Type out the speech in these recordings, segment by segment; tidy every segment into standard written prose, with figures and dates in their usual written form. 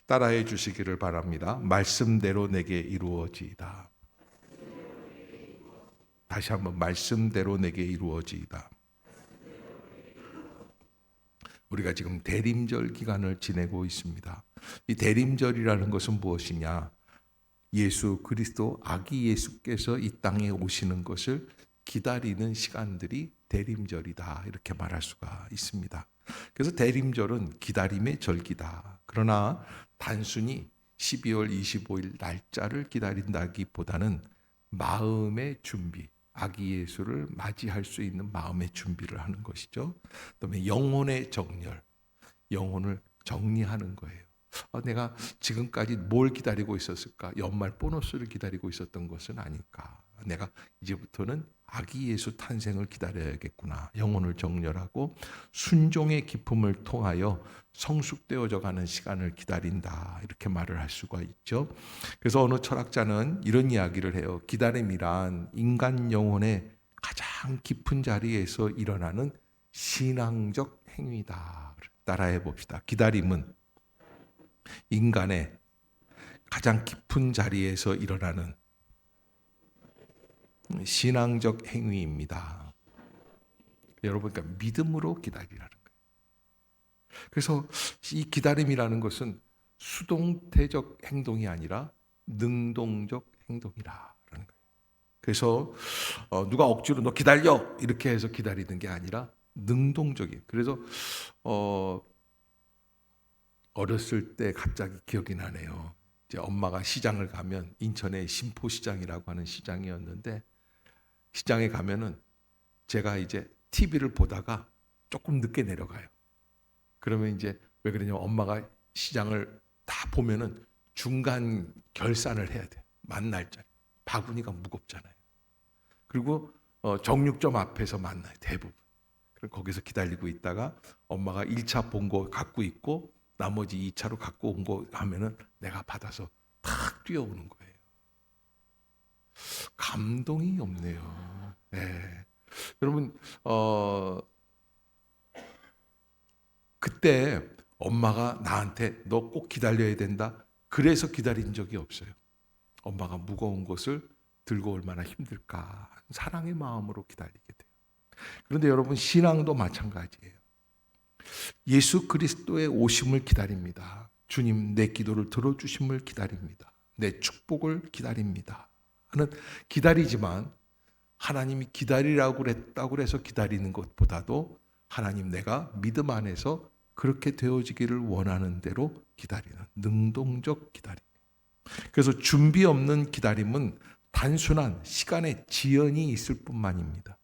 따라해 주시기를 바랍니다. 말씀대로 내게 이루어지이다. 다시 한번 말씀대로 내게 이루어지이다. 우리가 지금 대림절 기간을 지내고 있습니다. 이 대림절이라는 것은 무엇이냐? 예수 그리스도 아기 예수께서 이 땅에 오시는 것을 기다리는 시간들이 대림절이다, 이렇게 말할 수가 있습니다. 그래서 대림절은 기다림의 절기다. 그러나 단순히 12월 25일 날짜를 기다린다기보다는 마음의 준비, 아기 예수를 맞이할 수 있는 마음의 준비를 하는 것이죠. 그다음에 영혼의 정렬, 영혼을 정리하는 거예요. 내가 지금까지 뭘 기다리고 있었을까? 연말 보너스를 기다리고 있었던 것은 아닐까? 내가 이제부터는 아기 예수 탄생을 기다려야겠구나. 영혼을 정렬하고 순종의 기쁨을 통하여 성숙되어져 가는 시간을 기다린다, 이렇게 말을 할 수가 있죠. 그래서 어느 철학자는 이런 이야기를 해요. 기다림이란 인간 영혼의 가장 깊은 자리에서 일어나는 신앙적 행위다. 따라해 봅시다. 기다림은 인간의 가장 깊은 자리에서 일어나는 신앙적 행위입니다. 여러분, 그러니까 믿음으로 기다리라는 거예요. 그래서 이 기다림이라는 것은 수동태적 행동이 아니라 능동적 행동이라는 거예요. 그래서 누가 억지로 너 기다려 이렇게 해서 기다리는 게 아니라 능동적인. 그래서 어렸을 때 갑자기 기억이 나네요. 이제 엄마가 시장을 가면, 인천의 신포시장이라고 하는 시장이었는데, 시장에 가면은 제가 이제 TV를 보다가 조금 늦게 내려가요. 그러면 이제 왜 그러냐면 엄마가 시장을 다 보면은 중간 결산을 해야 돼. 만날짜리. 바구니가 무겁잖아요. 그리고 정육점 앞에서 만나요, 대부분. 그럼 거기서 기다리고 있다가 엄마가 1차 본 거 갖고 있고 나머지 2차로 갖고 온 거 하면은 내가 받아서 탁 뛰어오는 거예요. 감동이 없네요. 네. 여러분, 그때 엄마가 나한테 너 꼭 기다려야 된다, 그래서 기다린 적이 없어요. 엄마가 무거운 것을 들고 얼마나 힘들까, 사랑의 마음으로 기다리게 돼요. 그런데 여러분, 신앙도 마찬가지예요. 예수 그리스도의 오심을 기다립니다. 주님, 내 기도를 들어주심을 기다립니다. 내 축복을 기다립니다 하는, 기다리지만 하나님이 기다리라고 그랬다고 해서 기다리는 것보다도 하나님, 내가 믿음 안에서 그렇게 되어지기를 원하는 대로 기다리는 능동적 기다림. 그래서 준비 없는 기다림은 단순한 시간의 지연이 있을 뿐만입니다.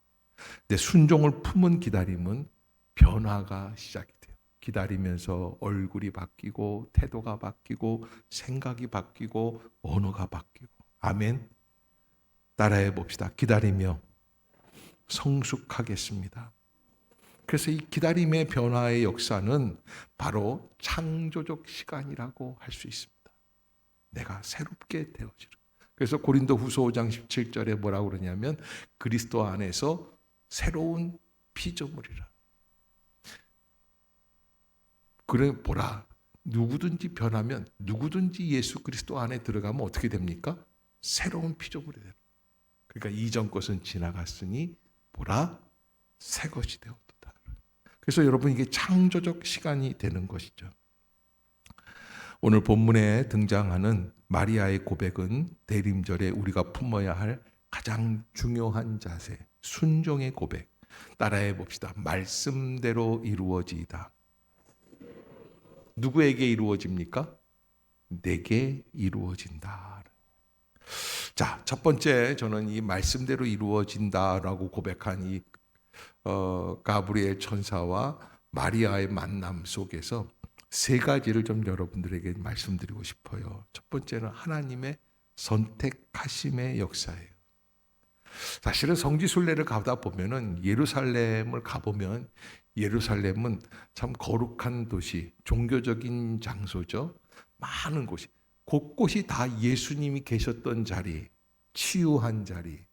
내 순종을 품은 기다림은 변화가 시작이 돼요. 기다리면서 얼굴이 바뀌고 태도가 바뀌고 생각이 바뀌고 언어가 바뀌고. 아멘. 따라해 봅시다. 기다리며 성숙하겠습니다. 그래서 이 기다림의 변화의 역사는 바로 창조적 시간이라고 할 수 있습니다. 내가 새롭게 되어지는. 그래서 고린도후서 5장 17절에 뭐라고 그러냐면 그리스도 안에서 새로운 피조물이라. 그래 보라, 누구든지 변하면, 누구든지 예수 그리스도 안에 들어가면 어떻게 됩니까? 새로운 피조물이 돼요. 그러니까 이전 것은 지나갔으니 보라, 새 것이 되었도다. 그래서 여러분, 이게 창조적 시간이 되는 것이죠. 오늘 본문에 등장하는 마리아의 고백은 대림절에 우리가 품어야 할 가장 중요한 자세, 순종의 고백. 따라해 봅시다. 말씀대로 이루어지이다. 누구에게 이루어집니까? 내게 이루어진다. 자, 첫 번째, 저는 이 말씀대로 이루어진다라고 고백한 이 가브리엘 천사와 마리아의 만남 속에서 세 가지를 좀 여러분들에게 말씀드리고 싶어요. 첫 번째는 하나님의 선택하심의 역사예요. 사실은 성지순례를 가다 보면은, 예루살렘을 가보면, 예루살렘은 참 거룩한 도시, 종교적인 장소죠. 많은 곳이, 곳곳이 다 예수님이 계셨던 자리, 치유한 자리,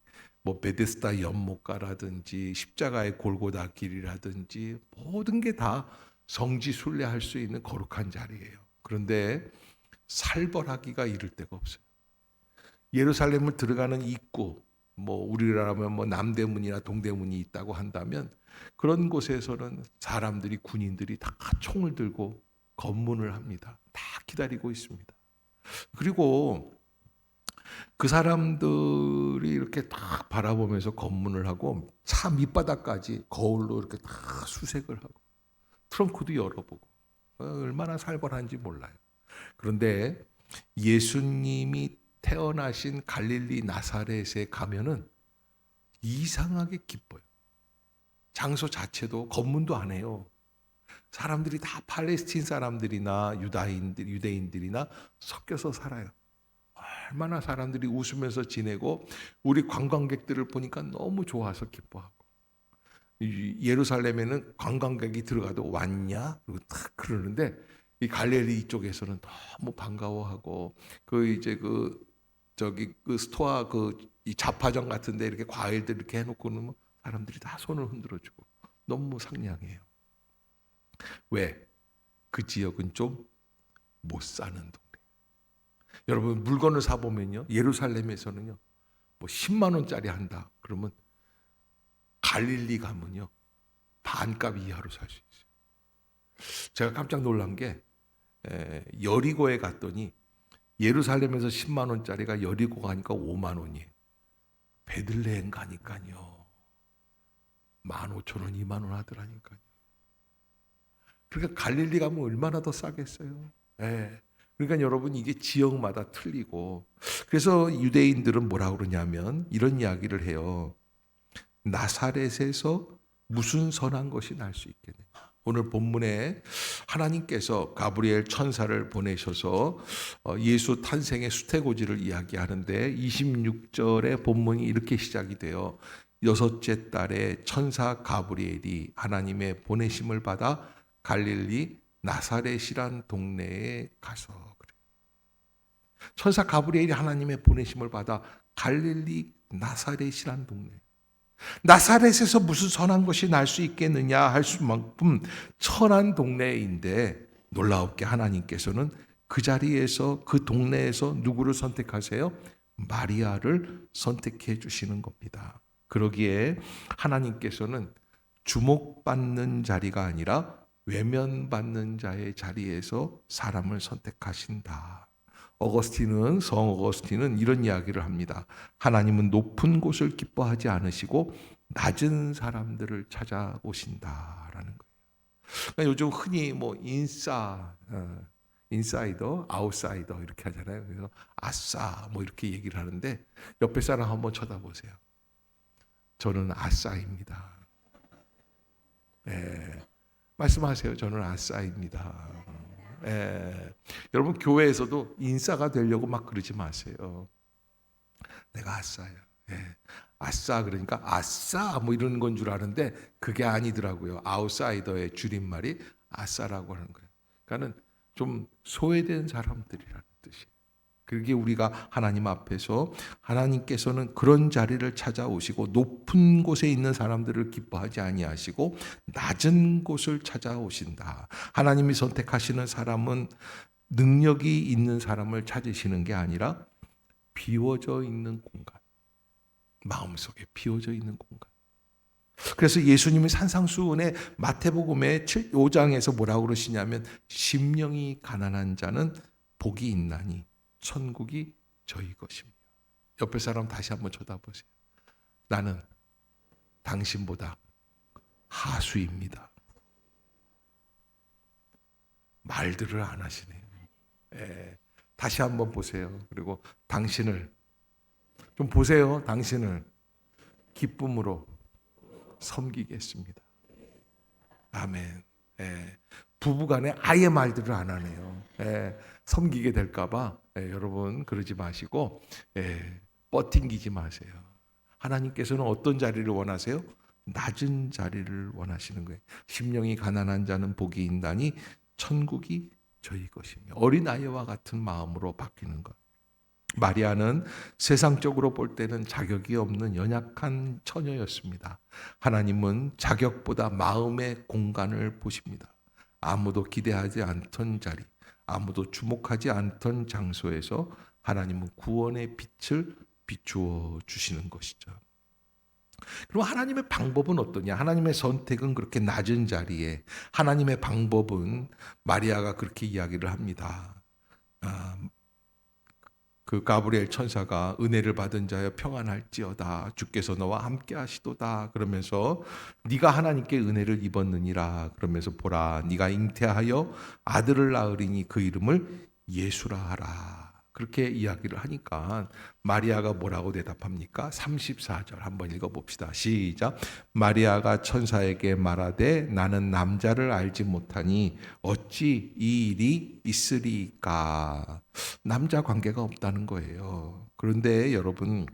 뭐 베데스다 연못가라든지 십자가의 골고다 길이라든지 모든 게 다 성지순례할 수 있는 거룩한 자리예요. 그런데 살벌하기가 이를 데가 없어요. 예루살렘을 들어가는 입구, 우리라면 남대문이나 동대문이 있다고 한다면 그런 곳에서는 사람들이, 군인들이 다 총을 들고 검문을 합니다. 다 기다리고 있습니다. 그리고 그 사람들이 이렇게 딱 바라보면서 검문을 하고 차 밑바닥까지 거울로 이렇게 다 수색을 하고 트렁크도 열어보고 얼마나 살벌한지 몰라요. 그런데 예수님이 태어나신 갈릴리 나사렛에 가면은 이상하게 기뻐요. 장소 자체도 검문도 안 해요. 사람들이 다 팔레스틴 사람들이나 유대인들이나 섞여서 살아요. 얼마나 사람들이 웃으면서 지내고 우리 관광객들을 보니까 너무 좋아서 기뻐하고, 예루살렘에는 관광객이 들어가도 왔냐? 그리고 딱 그러는데 이 갈릴리 쪽에서는 너무 반가워하고 그 스토어 이 잡화점 같은데 이렇게 과일들 이렇게 해놓고는 사람들이 다 손을 흔들어주고 너무 상냥해요. 왜? 그 지역은 좀 못 사는 동네. 여러분 물건을 사 보면요, 예루살렘에서는요 10만 원짜리 한다 그러면 갈릴리 가면요 반값 이하로 살 수 있어요. 제가 깜짝 놀란 게 여리고에 갔더니 예루살렘에서 10만 원짜리가 여리고 가니까 5만 원이에요. 베들레헴 가니까요 15,000원, 2만 원 하더라니까요. 그러니까 갈릴리 가면 얼마나 더 싸겠어요. 그러니까 여러분 이게 지역마다 틀리고, 그래서 유대인들은 뭐라고 그러냐면 이런 이야기를 해요. 나사렛에서 무슨 선한 것이 날 수 있겠느냐. 오늘 본문에 하나님께서 가브리엘 천사를 보내셔서 예수 탄생의 수태고지를 이야기하는데 26절의 본문이 이렇게 시작이 돼요. 여섯째 달에 천사 가브리엘이 하나님의 보내심을 받아 갈릴리 나사렛이란 동네에 가서 그래요. 천사 가브리엘이 하나님의 보내심을 받아 갈릴리 나사렛이란 동네. 나사렛에서 무슨 선한 것이 날 수 있겠느냐 할 수만큼 천한 동네인데, 놀라웠게 하나님께서는 그 자리에서, 그 동네에서 누구를 선택하세요? 마리아를 선택해 주시는 겁니다. 그러기에 하나님께서는 주목받는 자리가 아니라 외면받는 자의 자리에서 사람을 선택하신다. 성 어거스틴은 이런 이야기를 합니다. 하나님은 높은 곳을 기뻐하지 않으시고 낮은 사람들을 찾아오신다라는 거예요. 그러니까 요즘 흔히 인사이더, 아웃사이더 이렇게 하잖아요. 그래서 아싸 이렇게 얘기를 하는데 옆에 사람 한번 쳐다보세요. 저는 아싸입니다. 말씀하세요. 저는 아싸입니다. 여러분 교회에서도 인싸가 되려고 막 그러지 마세요. 내가 아싸예요. 아싸 그러니까 아싸 이런 건 줄 아는데 그게 아니더라고요. 아웃사이더의 줄임말이 아싸라고 하는 거예요. 그러니까는 좀 소외된 사람들이라는 뜻이에요. 그게 우리가 하나님 앞에서, 하나님께서는 그런 자리를 찾아오시고 높은 곳에 있는 사람들을 기뻐하지 아니하시고 낮은 곳을 찾아오신다. 하나님이 선택하시는 사람은 능력이 있는 사람을 찾으시는 게 아니라 비워져 있는 공간, 마음속에 비워져 있는 공간. 그래서 예수님이 산상수훈의 마태복음의 5장에서 뭐라고 그러시냐면 심령이 가난한 자는 복이 있나니 천국이 저희 것입니다. 옆에 사람 다시 한번 쳐다보세요. 나는 당신보다 하수입니다. 말들을 안 하시네요. 다시 한번 보세요. 그리고 당신을 좀 보세요. 당신을 기쁨으로 섬기겠습니다. 아멘. 부부간에 아예 말들을 안 하네요. 섬기게 될까봐 여러분 그러지 마시고 뻗팅기지 마세요. 하나님께서는 어떤 자리를 원하세요? 낮은 자리를 원하시는 거예요. 심령이 가난한 자는 복이 있나니 천국이 저희 것이며, 어린아이와 같은 마음으로 바뀌는 것. 마리아는 세상적으로 볼 때는 자격이 없는 연약한 처녀였습니다. 하나님은 자격보다 마음의 공간을 보십니다. 아무도 기대하지 않던 자리, 아무도 주목하지 않던 장소에서 하나님은 구원의 빛을 비추어 주시는 것이죠. 그럼 하나님의 방법은 어떠냐? 하나님의 선택은 그렇게 낮은 자리에, 하나님의 방법은 마리아가 그렇게 이야기를 합니다. 그 가브리엘 천사가 은혜를 받은 자여 평안할지어다, 주께서 너와 함께 하시도다 그러면서 네가 하나님께 은혜를 입었느니라 그러면서 보라, 네가 잉태하여 아들을 낳으리니 그 이름을 예수라 하라, 그렇게 이야기를 하니까 마리아가 뭐라고 대답합니까? 34절 한번 읽어봅시다. 시작. 마리아가 천사에게 말하되 나는 남자를 알지 못하니 어찌 이 일이 있으리까? 남자 관계가 없다는 거예요. 그런데 여러분,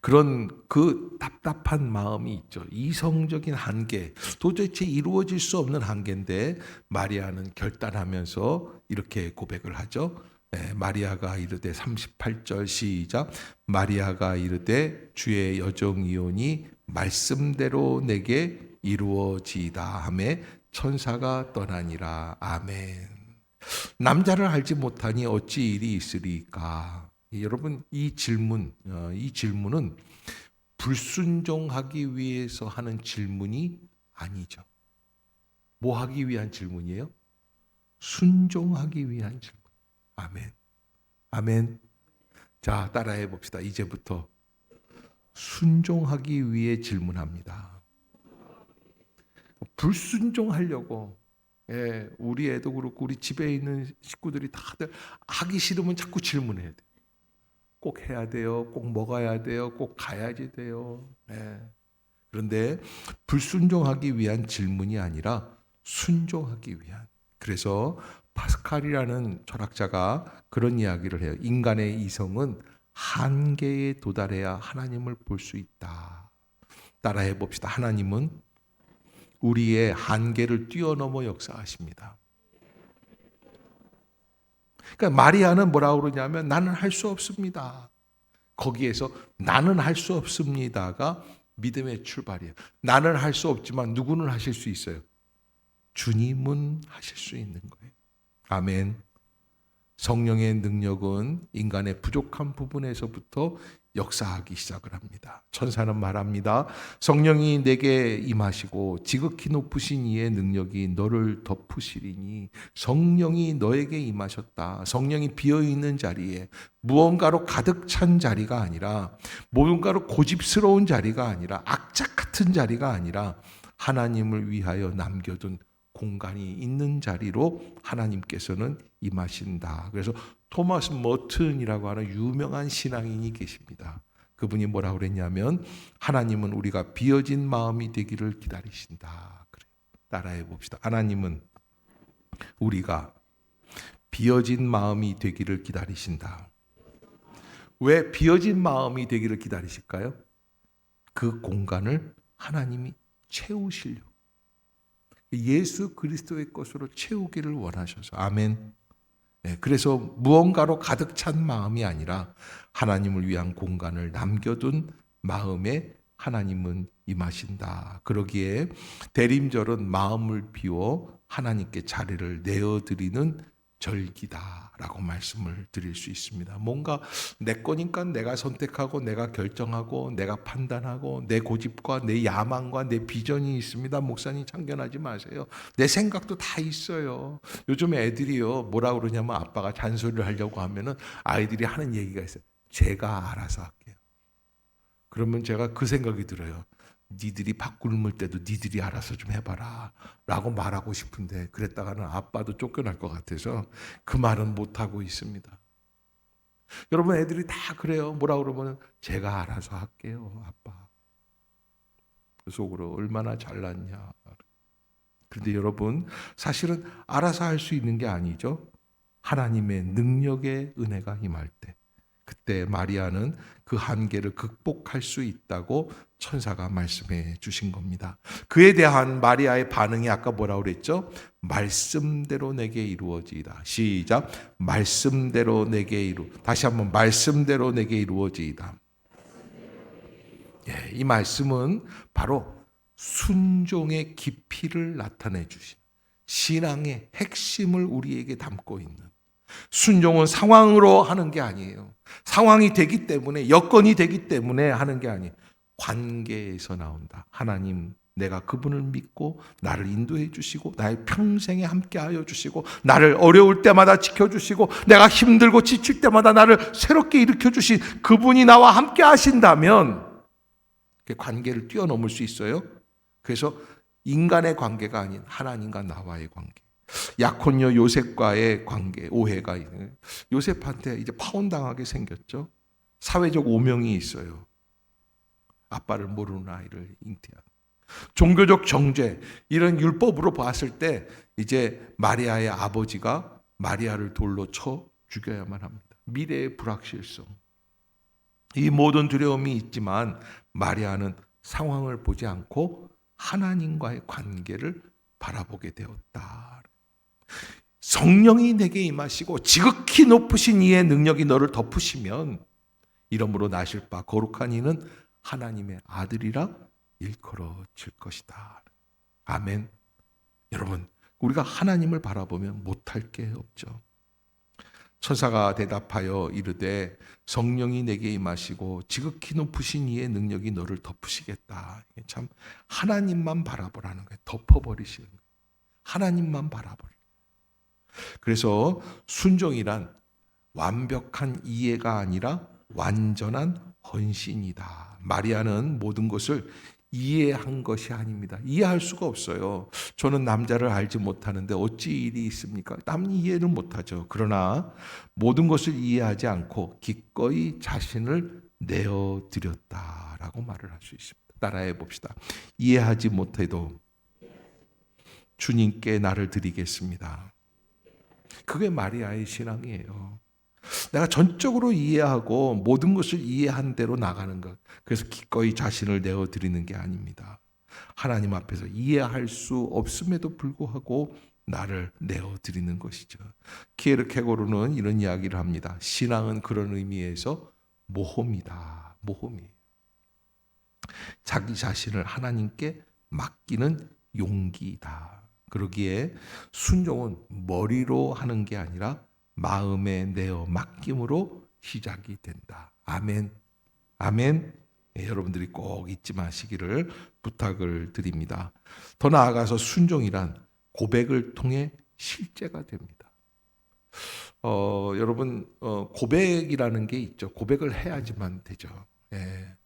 그런 그 답답한 마음이 있죠. 이성적인 한계, 도대체 이루어질 수 없는 한계인데 마리아는 결단하면서 이렇게 고백을 하죠. 마리아가 이르되 38절 시작. 마리아가 이르되 주의 여종이오니 말씀대로 내게 이루어지이다 하매 천사가 떠나니라. 아멘. 남자를 알지 못하니 어찌 일이 있으리까? 여러분, 이 질문은 불순종하기 위해서 하는 질문이 아니죠. 뭐 하기 위한 질문이에요? 순종하기 위한 질문. 아멘. 아멘. 자, 따라해 봅시다. 이제부터 순종하기 위해 질문합니다. 불순종하려고, 우리 애도 그렇고 우리 집에 있는 식구들이 다들 하기 싫으면 자꾸 질문해야 돼. 꼭 해야 돼요. 꼭 먹어야 돼요. 꼭 가야지 돼요. 그런데 불순종하기 위한 질문이 아니라 순종하기 위한. 그래서 파스칼이라는 철학자가 그런 이야기를 해요. 인간의 이성은 한계에 도달해야 하나님을 볼 수 있다. 따라해 봅시다. 하나님은 우리의 한계를 뛰어넘어 역사하십니다. 그러니까 마리아는 뭐라고 그러냐면 나는 할 수 없습니다. 거기에서 나는 할 수 없습니다가 믿음의 출발이에요. 나는 할 수 없지만 누구는 하실 수 있어요? 주님은 하실 수 있는 거예요. 아멘. 성령의 능력은 인간의 부족한 부분에서부터 역사하기 시작을 합니다. 천사는 말합니다. 성령이 내게 임하시고 지극히 높으신 이의 능력이 너를 덮으시리니. 성령이 너에게 임하셨다. 성령이 비어있는 자리에, 무언가로 가득 찬 자리가 아니라, 무언가로 고집스러운 자리가 아니라, 악착 같은 자리가 아니라 하나님을 위하여 남겨둔 공간이 있는 자리로 하나님께서는 임하신다. 그래서 토마스 머튼이라고 하는 유명한 신앙인이 계십니다. 그분이 뭐라고 그랬냐면 하나님은 우리가 비어진 마음이 되기를 기다리신다. 그래요. 따라해 봅시다. 하나님은 우리가 비어진 마음이 되기를 기다리신다. 왜 비어진 마음이 되기를 기다리실까요? 그 공간을 하나님이 채우시려고. 예수 그리스도의 것으로 채우기를 원하셔서. 아멘. 그래서 무언가로 가득 찬 마음이 아니라 하나님을 위한 공간을 남겨둔 마음에 하나님은 임하신다. 그러기에 대림절은 마음을 비워 하나님께 자리를 내어드리는 절기다라고 말씀을 드릴 수 있습니다. 뭔가 내 거니까 내가 선택하고 내가 결정하고 내가 판단하고 내 고집과 내 야망과 내 비전이 있습니다. 목사님 참견하지 마세요. 내 생각도 다 있어요. 요즘 애들이요 뭐라 그러냐면 아빠가 잔소리를 하려고 하면은 아이들이 하는 얘기가 있어요. 제가 알아서 할게요. 그러면 제가 그 생각이 들어요. 니들이 밥 굶을 때도 니들이 알아서 좀 해봐라 라고 말하고 싶은데 그랬다가는 아빠도 쫓겨날 것 같아서 그 말은 못하고 있습니다. 여러분 애들이 다 그래요. 뭐라 그러면 제가 알아서 할게요 아빠. 그 속으로 얼마나 잘났냐. 그런데 여러분 사실은 알아서 할 수 있는 게 아니죠. 하나님의 능력의 은혜가 임할 때 그때 마리아는 그 한계를 극복할 수 있다고 천사가 말씀해 주신 겁니다. 그에 대한 마리아의 반응이 아까 뭐라고 그랬죠? 말씀대로 내게 이루어지이다. 시작. 말씀대로 내게 다시 한번 말씀대로 내게 이루어지이다. 이 말씀은 바로 순종의 깊이를 나타내 주신, 신앙의 핵심을 우리에게 담고 있는, 순종은 상황으로 하는 게 아니에요. 상황이 되기 때문에, 여건이 되기 때문에 하는 게 아니에요. 관계에서 나온다. 하나님, 내가 그분을 믿고 나를 인도해 주시고 나의 평생에 함께하여 주시고 나를 어려울 때마다 지켜주시고 내가 힘들고 지칠 때마다 나를 새롭게 일으켜 주신 그분이 나와 함께 하신다면 관계를 뛰어넘을 수 있어요. 그래서 인간의 관계가 아닌 하나님과 나와의 관계, 약혼녀 요셉과의 관계, 오해가 있는, 요셉한테 이제 파혼당하게 생겼죠. 사회적 오명이 있어요. 아빠를 모르는 아이를 잉태한. 종교적 정죄, 이런 율법으로 봤을 때 이제 마리아의 아버지가 마리아를 돌로 쳐 죽여야만 합니다. 미래의 불확실성, 이 모든 두려움이 있지만 마리아는 상황을 보지 않고 하나님과의 관계를 바라보게 되었다. 성령이 내게 임하시고 지극히 높으신 이의 능력이 너를 덮으시면 이러므로 나실 바 거룩한 이는 하나님의 아들이라 일컬어질 것이다. 아멘. 여러분, 우리가 하나님을 바라보면 못할 게 없죠. 천사가 대답하여 이르되 성령이 내게 임하시고 지극히 높으신 이의 능력이 너를 덮으시겠다. 이게 참 하나님만 바라보라는 거예요. 덮어버리시는 거예요. 하나님만 바라보라. 그래서 순종이란 완벽한 이해가 아니라 완전한 헌신이다. 마리아는 모든 것을 이해한 것이 아닙니다. 이해할 수가 없어요. 저는 남자를 알지 못하는데 어찌 일이 있습니까? 남 이해를 못하죠. 그러나 모든 것을 이해하지 않고 기꺼이 자신을 내어드렸다라고 말을 할 수 있습니다. 따라해 봅시다. 이해하지 못해도 주님께 나를 드리겠습니다. 그게 마리아의 신앙이에요. 내가 전적으로 이해하고 모든 것을 이해한 대로 나가는 것. 그래서 기꺼이 자신을 내어드리는 게 아닙니다. 하나님 앞에서 이해할 수 없음에도 불구하고 나를 내어드리는 것이죠. 키에르케고르는 이런 이야기를 합니다. 신앙은 그런 의미에서 모험이다. 모험이에요. 자기 자신을 하나님께 맡기는 용기이다. 그러기에 순종은 머리로 하는 게 아니라 마음에 내어 맡김으로 시작이 된다. 아멘. 아멘. 네, 여러분들이 꼭 잊지 마시기를 부탁을 드립니다. 더 나아가서 순종이란 고백을 통해 실제가 됩니다. 여러분, 고백이라는 게 있죠. 고백을 해야지만 되죠. 예.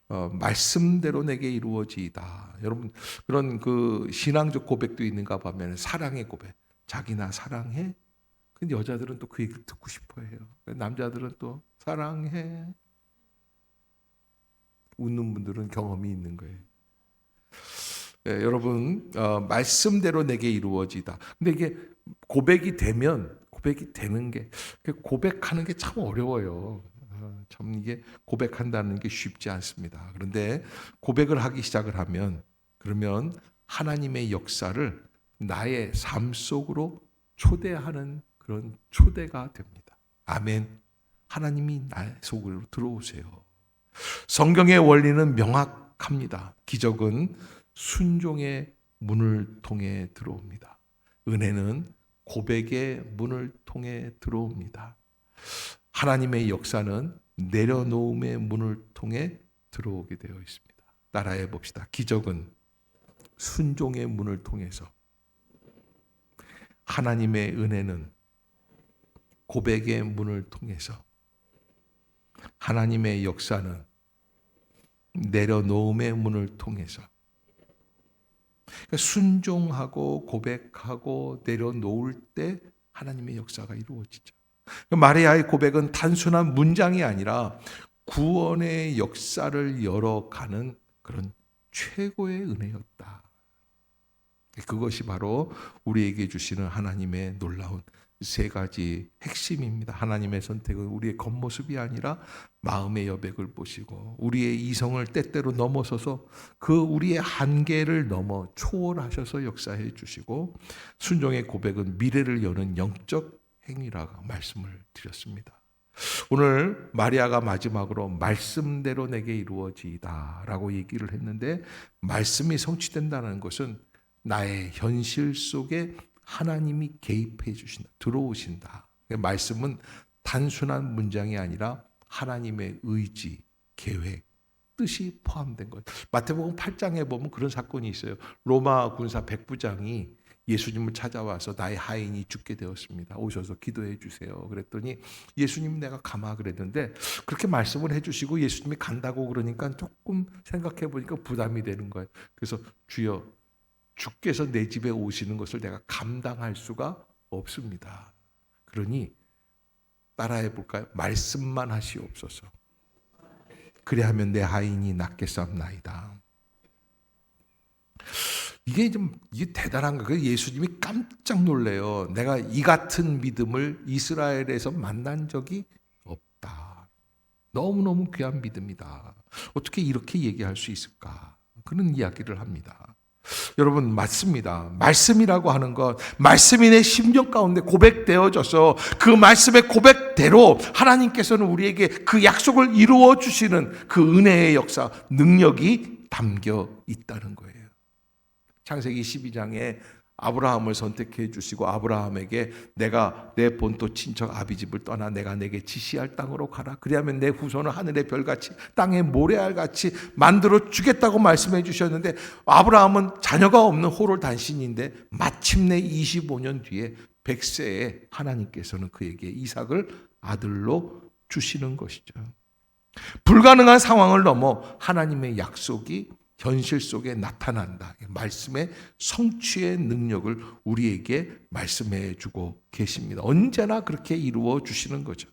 말씀대로 내게 이루어지이다. 여러분, 그런 그 신앙적 고백도 있는가 보면 사랑의 고백. 자기 나 사랑해. 근데 여자들은 또 그 얘기를 듣고 싶어 해요. 남자들은 또 사랑해. 웃는 분들은 경험이 있는 거예요. 네, 여러분, 말씀대로 내게 이루어지다. 근데 이게 고백이 되는 게, 고백하는 게 참 어려워요. 참 이게 고백한다는 게 쉽지 않습니다. 그런데 고백을 하기 시작을 하면, 그러면 하나님의 역사를 나의 삶 속으로 초대하는 그런 초대가 됩니다. 아멘. 하나님이 나의 속으로 들어오세요. 성경의 원리는 명확합니다. 기적은 순종의 문을 통해 들어옵니다. 은혜는 고백의 문을 통해 들어옵니다. 하나님의 역사는 내려놓음의 문을 통해 들어오게 되어 있습니다. 따라해 봅시다. 기적은 순종의 문을 통해서, 하나님의 은혜는 고백의 문을 통해서, 하나님의 역사는 내려놓음의 문을 통해서. 그러니까 순종하고 고백하고 내려놓을 때 하나님의 역사가 이루어지죠. 마리아의 고백은 단순한 문장이 아니라 구원의 역사를 열어가는 그런 최고의 은혜였다. 그것이 바로 우리에게 주시는 하나님의 놀라운 세 가지 핵심입니다. 하나님의 선택은 우리의 겉모습이 아니라 마음의 여백을 보시고 우리의 이성을 때때로 넘어서서 그 우리의 한계를 넘어 초월하셔서 역사해 주시고, 순종의 고백은 미래를 여는 영적 행위라고 말씀을 드렸습니다. 오늘 마리아가 마지막으로 말씀대로 내게 이루어지이다 라고 얘기를 했는데, 말씀이 성취된다는 것은 나의 현실 속에 하나님이 개입해 주신다. 들어오신다. 말씀은 단순한 문장이 아니라 하나님의 의지, 계획, 뜻이 포함된 거예요. 마태복음 8장에 보면 그런 사건이 있어요. 로마 군사 백부장이 예수님을 찾아와서 나의 하인이 죽게 되었습니다. 오셔서 기도해 주세요. 그랬더니 예수님 내가 가마 그랬는데 그렇게 말씀을 해주시고 예수님이 간다고 그러니까 조금 생각해 보니까 부담이 되는 거예요. 그래서 주여 주께서 내 집에 오시는 것을 내가 감당할 수가 없습니다. 그러니 따라해 볼까요? 말씀만 하시옵소서. 그래야면 내 하인이 낫겠사옵나이다. 이게 대단한 거예요. 예수님이 깜짝 놀래요. 내가 이 같은 믿음을 이스라엘에서 만난 적이 없다. 너무너무 귀한 믿음이다. 어떻게 이렇게 얘기할 수 있을까? 그런 이야기를 합니다. 여러분 맞습니다. 말씀이라고 하는 것, 말씀이 내 심령 가운데 고백되어져서 그 말씀의 고백대로 하나님께서는 우리에게 그 약속을 이루어 주시는 그 은혜의 역사, 능력이 담겨 있다는 거예요. 창세기 12장에 아브라함을 선택해 주시고 아브라함에게 내가 내 본토 친척 아비집을 떠나 내가 내게 지시할 땅으로 가라. 그리하면 내 후손을 하늘의 별같이 땅의 모래알같이 만들어 주겠다고 말씀해 주셨는데 아브라함은 자녀가 없는 호롤 단신인데 마침내 25년 뒤에 100세에 하나님께서는 그에게 이삭을 아들로 주시는 것이죠. 불가능한 상황을 넘어 하나님의 약속이 현실 속에 나타난다. 말씀의 성취의 능력을 우리에게 말씀해 주고 계십니다. 언제나 그렇게 이루어 주시는 거죠.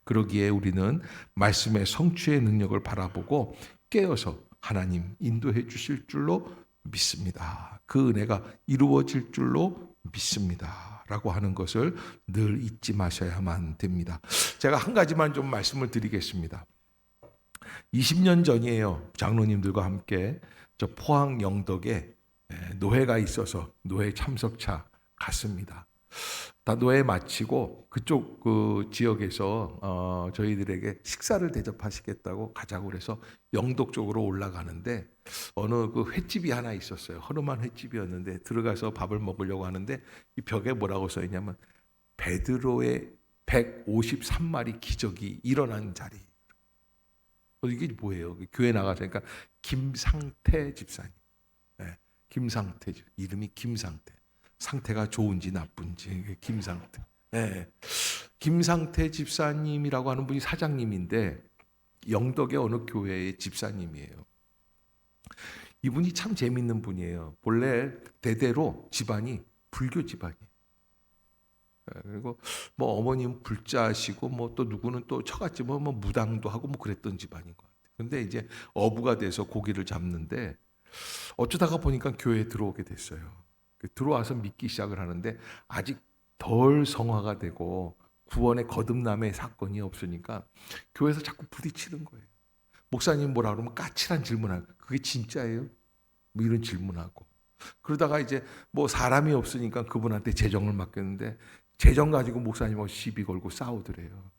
그러기에 우리는 말씀의 성취의 능력을 바라보고 깨어서 하나님 인도해 주실 줄로 믿습니다. 그 은혜가 이루어질 줄로 믿습니다. 라고 하는 것을 늘 잊지 마셔야만 됩니다. 제가 한 가지만 좀 말씀을 드리겠습니다. 20년 전이에요. 장로님들과 함께 저 포항 영덕에 노회가 있어서 노회 참석차 갔습니다. 다 노회 마치고 그쪽 그 지역에서 저희들에게 식사를 대접하시겠다고 가자고 그래서 영덕 쪽으로 올라가는데 어느 그 횟집이 하나 있었어요. 허름한 횟집이었는데 들어가서 밥을 먹으려고 하는데 이 벽에 뭐라고 써 있냐면 베드로의 153마리 기적이 일어난 자리. 이게 뭐예요? 교회 나가서 그러니까 김상태 집사님. 네, 김상태 이름이 김상태. 상태가 좋은지 나쁜지 김상태. 네, 김상태 집사님이라고 하는 분이 사장님인데 영덕의 어느 교회의 집사님이에요. 이분이 참 재밌는 분이에요. 본래 대대로 집안이 불교 집안이에요. 그리고 뭐 어머님 불자시고 뭐 또 누구는 또 처갓집 뭐 무당도 하고 뭐 그랬던 집안인 것 같아요. 근데 이제 어부가 돼서 고기를 잡는데 어쩌다가 보니까 교회에 들어오게 됐어요. 들어와서 믿기 시작을 하는데 아직 덜 성화가 되고 구원의 거듭남의 사건이 없으니까 교회에서 자꾸 부딪히는 거예요. 목사님 뭐라 그러면 까칠한 질문하고 그게 진짜예요? 뭐 이런 질문하고 그러다가 이제 뭐 사람이 없으니까 그분한테 재정을 맡겼는데 재정 가지고 목사님하고 시비 걸고 싸우더래요.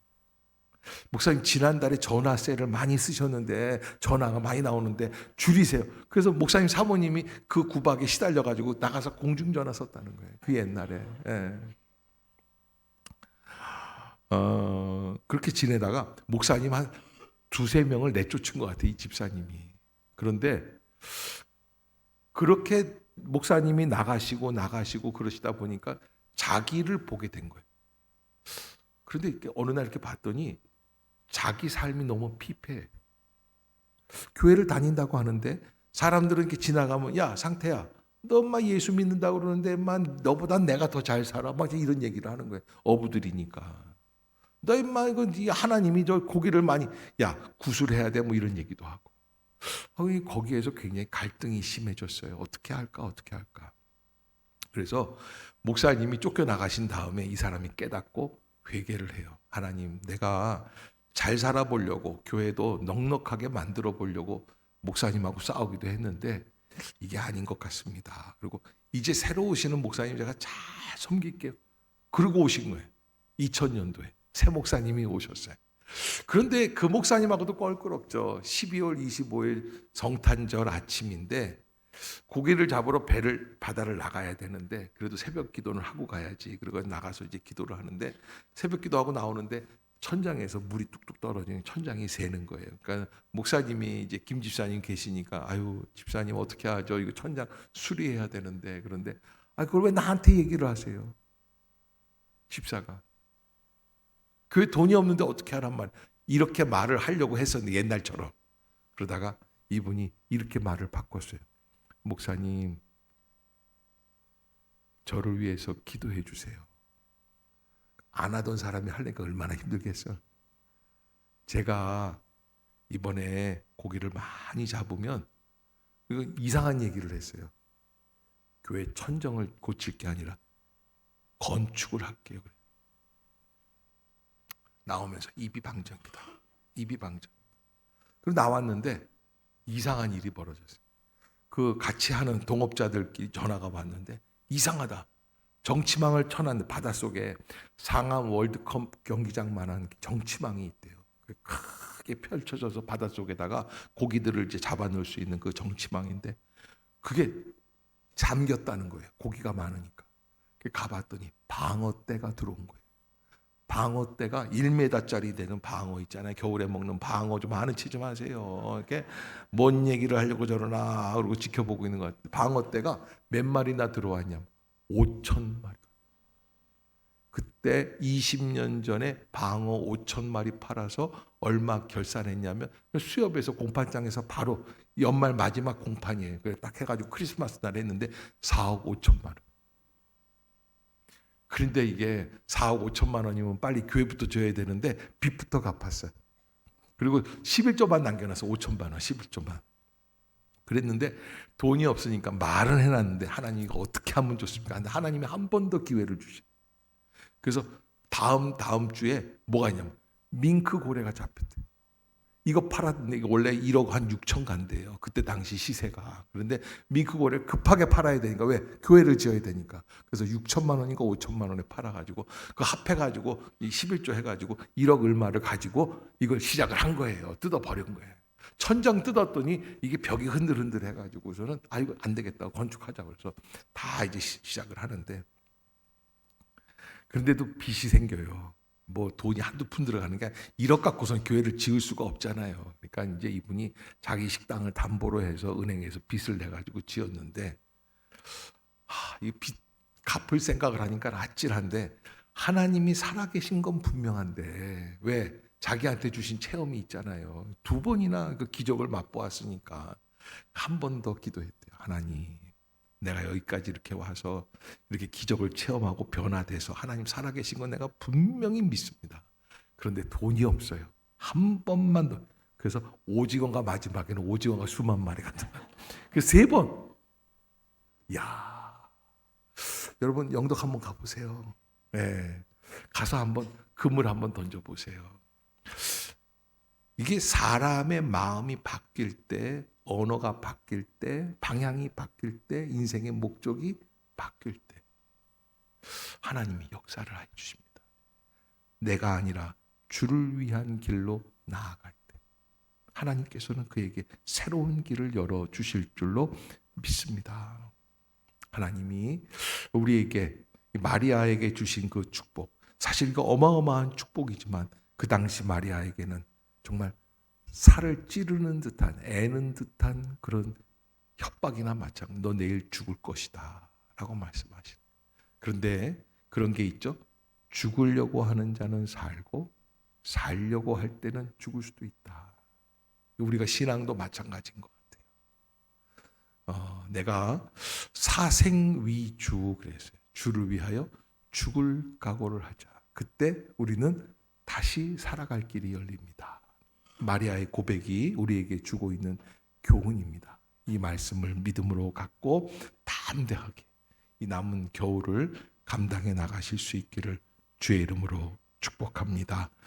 목사님 지난달에 전화세를 많이 쓰셨는데 전화가 많이 나오는데 줄이세요. 그래서 목사님 사모님이 그 구박에 시달려가지고 나가서 공중전화 썼다는 거예요. 그 옛날에. 예. 그렇게 지내다가 목사님 한 두세 명을 내쫓은 것 같아요. 이 집사님이. 그런데 그렇게 목사님이 나가시고 그러시다 보니까 자기를 보게 된 거예요. 그런데 이렇게 어느 날 이렇게 봤더니 자기 삶이 너무 피폐해. 교회를 다닌다고 하는데 사람들은 이렇게 지나가면 야 상태야 너 엄마 예수 믿는다고 그러는데 너보다 내가 더 잘 살아 막 이런 얘기를 하는 거예요. 어부들이니까. 너 임마 이거 하나님이 저 고기를 많이 야 구술해야 돼 뭐 이런 얘기도 하고. 거기에서 굉장히 갈등이 심해졌어요. 어떻게 할까? 그래서 목사님이 쫓겨나가신 다음에 이 사람이 깨닫고 회개를 해요. 하나님, 내가 잘 살아보려고 교회도 넉넉하게 만들어 보려고 목사님하고 싸우기도 했는데 이게 아닌 것 같습니다. 그리고 이제 새로 오시는 목사님 제가 잘 섬길게요. 그러고 오신 거예요. 2000년도에 새 목사님이 오셨어요. 그런데 그 목사님하고도 껄끄럽죠. 12월 25일 성탄절 아침인데 고기를 잡으러 바다를 나가야 되는데 그래도 새벽 기도는 하고 가야지. 그리고 나가서 이제 기도를 하는데 새벽 기도하고 나오는데 천장에서 물이 뚝뚝 떨어지는 천장이 새는 거예요. 그러니까 목사님이 이제 김 집사님 계시니까 아유 집사님 어떻게 하죠? 이거 천장 수리해야 되는데 그런데 그걸 왜 나한테 얘기를 하세요? 집사가 그 돈이 없는데 어떻게 하란 말 이렇게 말을 하려고 했었는데 옛날처럼 그러다가 이분이 이렇게 말을 바꿨어요. 목사님 저를 위해서 기도해 주세요. 안 하던 사람이 하려니까 얼마나 힘들겠어. 제가 이번에 고기를 많이 잡으면 이상한 얘기를 했어요. 교회 천정을 고칠 게 아니라 건축을 할게요. 나오면서 입이 방정이다. 입이 방정. 그리고 나왔는데 이상한 일이 벌어졌어요. 그 같이 하는 동업자들끼리 전화가 왔는데 이상하다. 정치망을 쳐놨는데 바닷속에 상암 월드컵 경기장만한 정치망이 있대요. 크게 펼쳐져서 바닷속에다가 고기들을 이제 잡아넣을 수 있는 그 정치망인데 그게 잠겼다는 거예요. 고기가 많으니까. 가봤더니 방어떼가 들어온 거예요. 방어떼가 1m짜리 되는 방어 있잖아요. 겨울에 먹는 방어 좀 아는 체 좀 하세요. 이렇게 뭔 얘기를 하려고 저러나 그러고 지켜보고 있는 것 같아요. 방어떼가 몇 마리나 들어왔냐면 5,000마리. 그때 20년 전에 방어 5,000마리 팔아서 얼마 결산했냐면 수협에서 공판장에서 바로 연말 마지막 공판이에요. 그래 딱 해가지고 크리스마스 날 했는데 4억 5천만 원. 그런데 이게 4억 5천만 원이면 빨리 교회부터 줘야 되는데 빚부터 갚았어요. 그리고 11조만 남겨놔서 5천만 원, 11조만. 그랬는데 돈이 없으니까 말은 해놨는데 하나님이 어떻게 하면 좋습니까? 근데 하나님이 한 번 더 기회를 주셔. 그래서 다음 주에 뭐가 있냐면 밍크 고래가 잡혔대. 이거 팔았는데 이거 원래 1억 한 6천 간대요. 그때 당시 시세가. 그런데 밍크 고래를 급하게 팔아야 되니까 왜? 교회를 지어야 되니까. 그래서 6천만 원인가 5천만 원에 팔아가지고 그 합해가지고 11조 해가지고 1억 얼마를 가지고 이걸 시작을 한 거예요. 뜯어버린 거예요. 천장 뜯었더니 이게 벽이 흔들흔들 해가지고서는 이거 안 되겠다고 건축하자고 해서 다 이제 시작을 하는데 그런데도 빚이 생겨요. 뭐 돈이 한두 푼 들어가는 게 1억 갖고선 교회를 지을 수가 없잖아요. 그러니까 이제 이분이 자기 식당을 담보로 해서 은행에서 빚을 내가지고 지었는데 이 빚 갚을 생각을 하니까 아찔한데 하나님이 살아계신 건 분명한데 왜? 자기한테 주신 체험이 있잖아요. 2번이나 그 기적을 맛보았으니까 한 번 더 기도했대요. 하나님 내가 여기까지 이렇게 와서 이렇게 기적을 체험하고 변화돼서 하나님 살아계신 건 내가 분명히 믿습니다. 그런데 돈이 없어요. 한 번만 더. 그래서 오징어가 마지막에는 오징어가 수만 마리가 들어요. 그래서 3번. 야, 여러분 영덕 한번 가보세요. 네. 가서 한번 금을 한번 던져보세요. 이게 사람의 마음이 바뀔 때 언어가 바뀔 때, 방향이 바뀔 때, 인생의 목적이 바뀔 때 하나님이 역사를 해주십니다. 내가 아니라 주를 위한 길로 나아갈 때 하나님께서는 그에게 새로운 길을 열어주실 줄로 믿습니다. 하나님이 우리에게 마리아에게 주신 그 축복, 사실 이거 어마어마한 축복이지만 그 당시 마리아에게는 정말 살을 찌르는 듯한 애는 듯한 그런 협박이나 마찬가지. 너 내일 죽을 것이다 라고 말씀하시는. 그런데 그런 게 있죠. 죽으려고 하는 자는 살고 살려고 할 때는 죽을 수도 있다. 우리가 신앙도 마찬가지인 것 같아요. 내가 사생위주 그랬어요. 주를 위하여 죽을 각오를 하자. 그때 우리는 다시 살아갈 길이 열립니다. 마리아의 고백이 우리에게 주고 있는 교훈입니다. 이 말씀을 믿음으로 갖고 담대하게 이 남은 겨울을 감당해 나가실 수 있기를 주의 이름으로 축복합니다.